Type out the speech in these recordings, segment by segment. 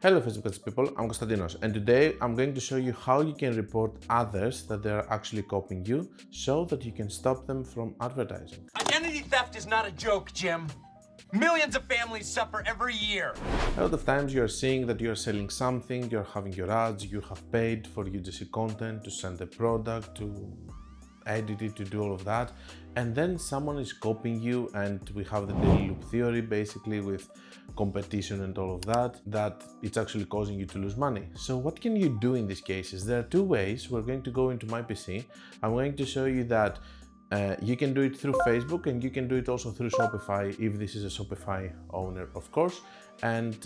Hello Facebook people, I'm Konstantinos, and today I'm going to show you how you can report others that they are actually copying you so that you can stop them from advertising. Identity theft is not a joke, Jim. Millions of families suffer every year. A lot of times you're seeing that you're selling something, you're having your ads, you have paid for UGC content, to send a product, to edit it, to do all of that, and then someone is copying you, and we have the daily loop theory basically with competition and all of that it's actually causing you to lose money. So what can you do in these cases? There are two ways. We're going to go into my PC. I'm going to show you that you can do it through Facebook, and you can do it also through Shopify if this is a Shopify owner, of course. And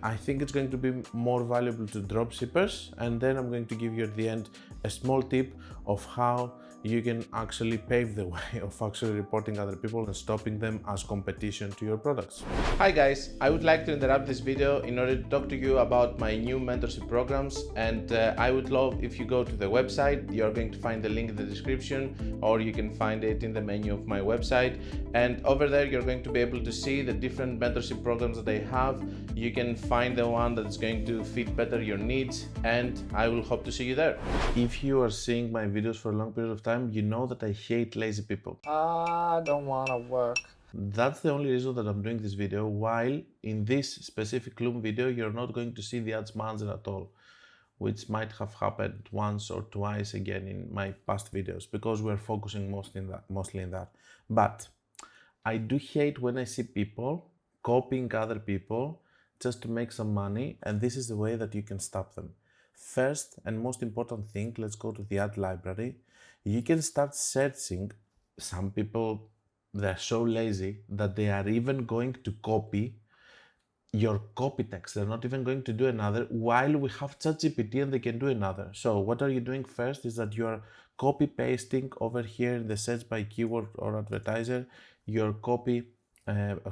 I think it's going to be more valuable to dropshippers. And then I'm going to give you at the end a small tip of how you can actually pave the way of actually reporting other people and stopping them as competition to your products. Hi guys, I would like to interrupt this video in order to talk to you about my new mentorship programs, and I would love if you go to the website. You're going to find the link in the description, or you can find it in the menu of my website, and over there you're going to be able to see the different mentorship programs that I have. You can find the one that's going to fit better your needs, and I will hope to see you there. If you are seeing my videos for a long period of time, you know that I hate lazy people. I don't wanna work. That's the only reason that I'm doing this video, while in this specific Loom video you're not going to see the ads manager at all, which might have happened once or twice again in my past videos, because we're focusing mostly in that. But I do hate when I see people copying other people just to make some money, and this is the way that you can stop them. First and most important thing, let's go to the ad library. You can start searching. Some people, they're so lazy that they are even going to copy your copy text. They're not even going to do another, while we have ChatGPT and they can do another. So what are you doing first is that you're copy pasting over here in the search by keyword or advertiser. Your copy,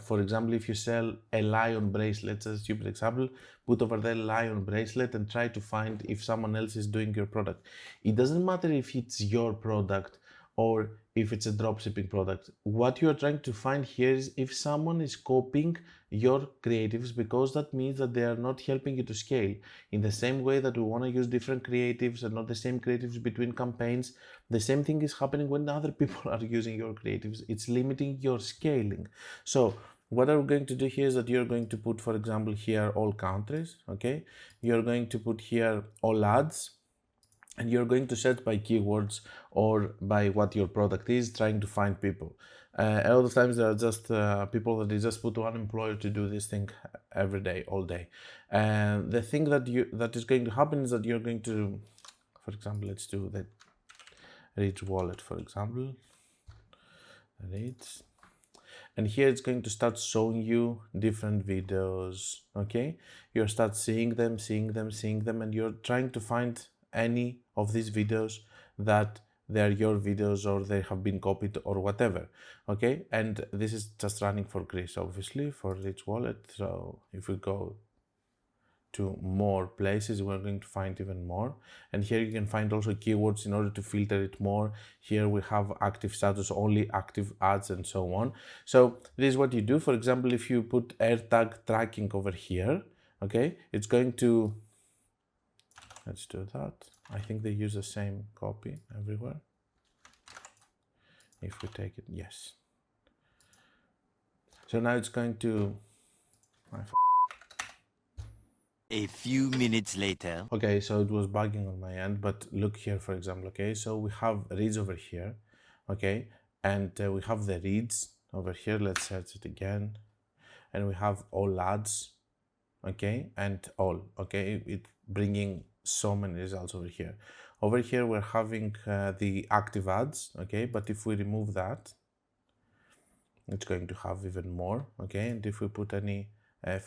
for example, if you sell a lion bracelet, as a stupid example, put over there lion bracelet and try to find if someone else is doing your product. It doesn't matter if it's your product or if it's a dropshipping product. What you're trying to find here is if someone is copying your creatives, because that means that they are not helping you to scale. In the same way that we want to use different creatives and not the same creatives between campaigns, the same thing is happening when other people are using your creatives. It's limiting your scaling. So what are we going to do here is that you're going to put, for example, here all countries, okay? You're going to put here all ads, and you're going to search by keywords or by what your product is, trying to find people. A lot of times there are just people that they just put one employer to do this thing every day, all day. And the thing that is going to happen is that you're going to, for example, let's do the Rich wallet, for example. Rich. And here it's going to start showing you different videos, okay? You'll start seeing them, and you're trying to find any of these videos that they are your videos or they have been copied or whatever, okay? And this is just running for Greece, obviously, for Rich wallet. So if we go to more places, we're going to find even more. And here you can find also keywords in order to filter it more. Here we have active status, only active ads, and so on. So this is what you do. For example, if you put AirTag tracking over here, okay, it's going to, let's do that. I think they use the same copy everywhere. If we take it, yes. So now it's going to, A few minutes later. okay, so it was bugging on my end, but look here, for example, okay, so we have reads over here, okay, and we have the reads over here. Let's search it again, and we have all ads, okay, and all, okay, it bringing so many results over here. Over here we're having the active ads, okay, but if we remove that, it's going to have even more, okay, and if we put any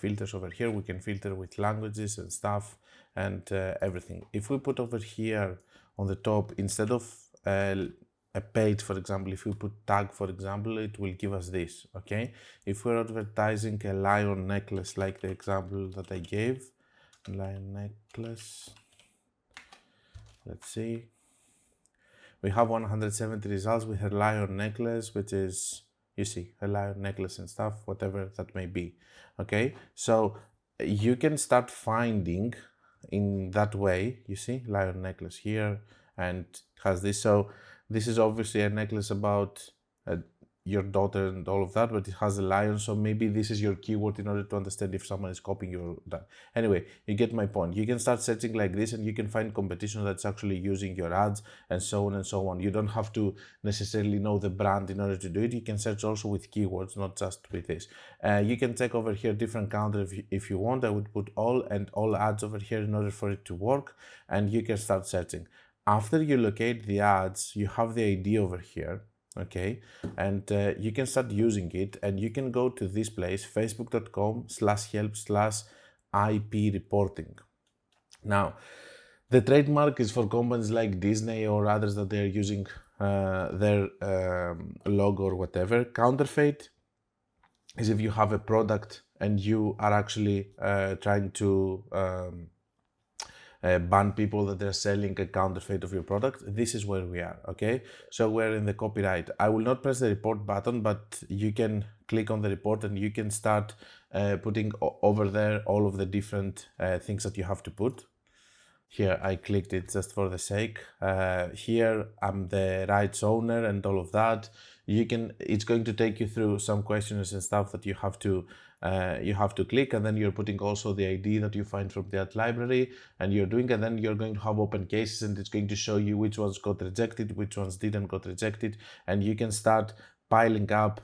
filters over here, we can filter with languages and stuff and everything. If we put over here on the top, instead of a page, for example, if we put tag, for example, it will give us this, okay? If we're advertising a lion necklace, like the example that I gave, lion necklace, let's see, we have 170 results with a lion necklace, which is, you see, a lion necklace and stuff, whatever that may be, okay? So you can start finding in that way. You see, lion necklace here, and it has this. So this is obviously a necklace about your daughter and all of that, but it has a lion, so maybe this is your keyword in order to understand if someone is copying your that. Anyway, you get my point. You can start searching like this and you can find competition that's actually using your ads and so on and so on. You don't have to necessarily know the brand in order to do it. You can search also with keywords, not just with this. You can check over here different counters if you want. I would put all and all ads over here in order for it to work, and you can start searching. After you locate the ads, you have the ID over here. Okay, and you can start using it, and you can go to this place, facebook.com/help/IP reporting. Now, the trademark is for companies like Disney or others that they're using their logo or whatever. Counterfeit is if you have a product and you are actually trying to ban people that they're selling a counterfeit of your product. This is where we are, okay? So we're in the copyright. I will not press the report button, but you can click on the report and you can start putting over there all of the different things that you have to put. Here I clicked it just for the sake. Here I'm the rights owner and all of that. It's going to take you through some questions and stuff that you have to click, and then you're putting also the ID that you find from that library, and then you're going to have open cases, and it's going to show you which ones got rejected, which ones didn't got rejected, and you can start piling up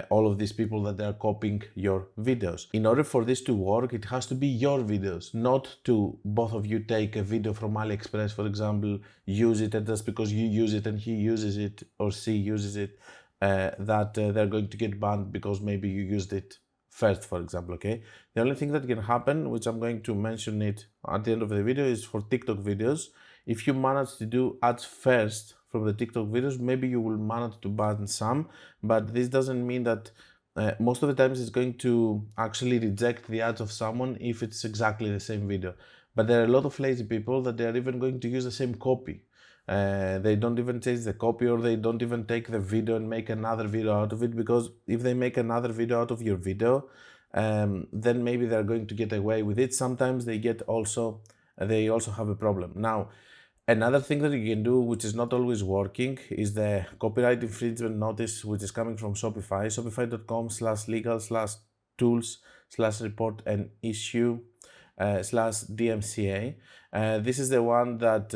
all of these people that are copying your videos. In order for this to work, it has to be your videos, not to both of you take a video from AliExpress, for example, use it, and just because you use it and he uses it or she uses it, they're going to get banned because maybe you used it first, for example, okay? The only thing that can happen, which I'm going to mention it at the end of the video, is for TikTok videos. If you manage to do ads first from the TikTok videos, maybe you will manage to ban some, but this doesn't mean that most of the times it's going to actually reject the ads of someone if it's exactly the same video. But there are a lot of lazy people that they are even going to use the same copy. They don't even change the copy, or they don't even take the video and make another video out of it, because if they make another video out of your video, then maybe they're going to get away with it. Sometimes they also have a problem. Now, another thing that you can do, which is not always working, is the copyright infringement notice, which is coming from Shopify, shopify.com/legal/tools/report and issue /DMCA. This is the one that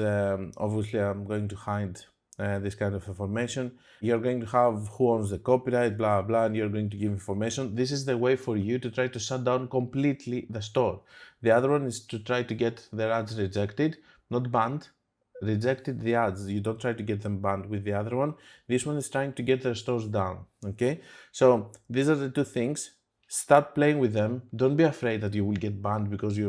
obviously I'm going to hide this kind of information. You're going to have who owns the copyright, blah blah, and you're going to give information. This is the way for you to try to shut down completely the store. The other one is to try to get their ads rejected, not banned, rejected the ads. You don't try to get them banned with the other one. This one is trying to get their stores down, okay? So these are the two things. Start playing with them. Don't be afraid that you will get banned because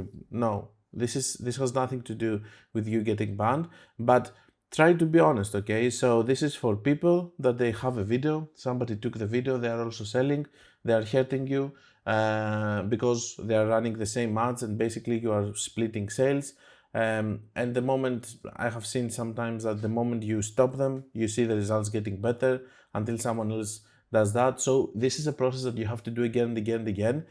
this has nothing to do with you getting banned, but try to be honest, okay? So this is for people that they have a video, somebody took the video, they are also selling, they are hurting you because they are running the same ads, and basically you are splitting sales. And the moment, I have seen sometimes that the moment you stop them, you see the results getting better until someone else does that. So this is a process that you have to do again and again and again.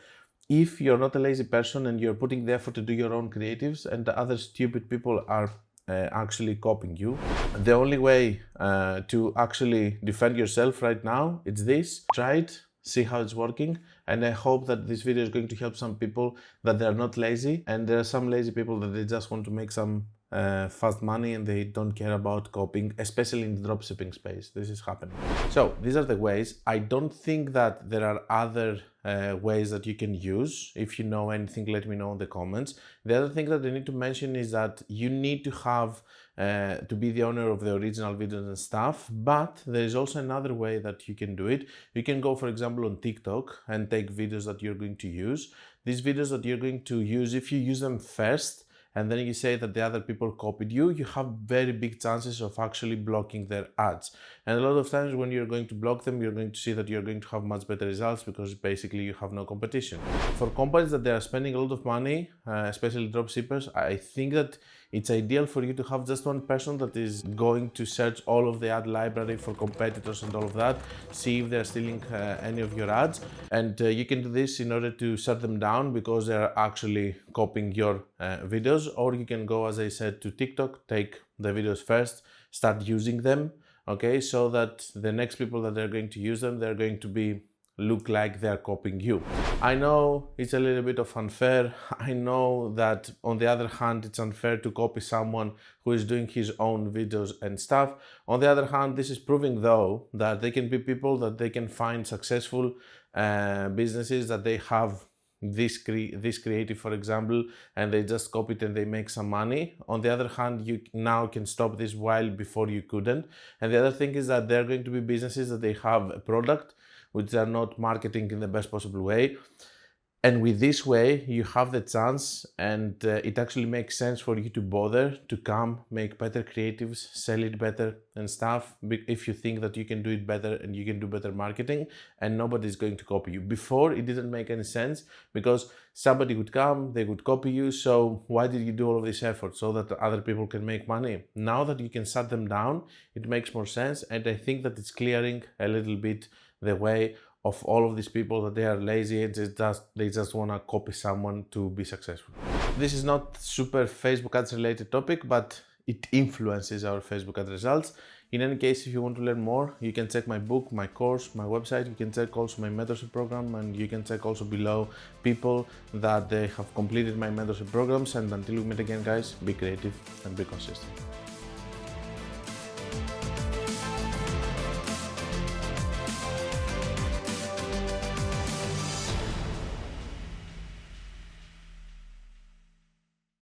If you're not a lazy person and you're putting the effort to do your own creatives, and the other stupid people are actually copying you, the only way to actually defend yourself right now, it's this. Try it, see how it's working, and I hope that this video is going to help some people that they're not lazy, and there are some lazy people that they just want to make some fast money and they don't care about copying, especially in the dropshipping space. This is happening. So these are the ways. I don't think that there are other ways that you can use. If you know anything, let me know in the comments. The other thing that I need to mention is that you need to have to be the owner of the original videos and stuff, but there is also another way that you can do it. You can go, for example, on TikTok and take videos that you're going to use. These videos that you're going to use, if you use them first, and then you say that the other people copied you, you have very big chances of actually blocking their ads. And a lot of times when you're going to block them, you're going to see that you're going to have much better results because basically you have no competition. For companies that they are spending a lot of money, especially dropshippers, I think that It's ideal for you to have just one person that is going to search all of the ad library for competitors and all of that, see if they're stealing any of your ads. And you can do this in order to shut them down because they're actually copying your videos. Or you can go, as I said, to TikTok, take the videos first, start using them, okay, so that the next people that they're going to use them, they're going to look like they're copying you. I know it's a little bit of unfair. I know that on the other hand, it's unfair to copy someone who is doing his own videos and stuff. On the other hand, this is proving though that they can be people that they can find successful businesses that they have this creative, for example, and they just copy it and they make some money. On the other hand, you now can stop this while before you couldn't. And the other thing is that they're going to be businesses that they have a product which they are not marketing in the best possible way. And with this way, you have the chance, and it actually makes sense for you to bother to come, make better creatives, sell it better and stuff, if you think that you can do it better and you can do better marketing and nobody's going to copy you. Before, it didn't make any sense because somebody would come, they would copy you, so why did you do all of this effort? So that other people can make money. Now that you can shut them down, it makes more sense, and I think that it's clearing a little bit the way of all of these people that they are lazy and they just want to copy someone to be successful. This is not super Facebook ads related topic, but it influences our Facebook ad results. In any case, if you want to learn more, you can check my book, my course, my website. You can check also my mentorship program, and you can check also below people that they have completed my mentorship programs. And until we meet again, guys, be creative and be consistent.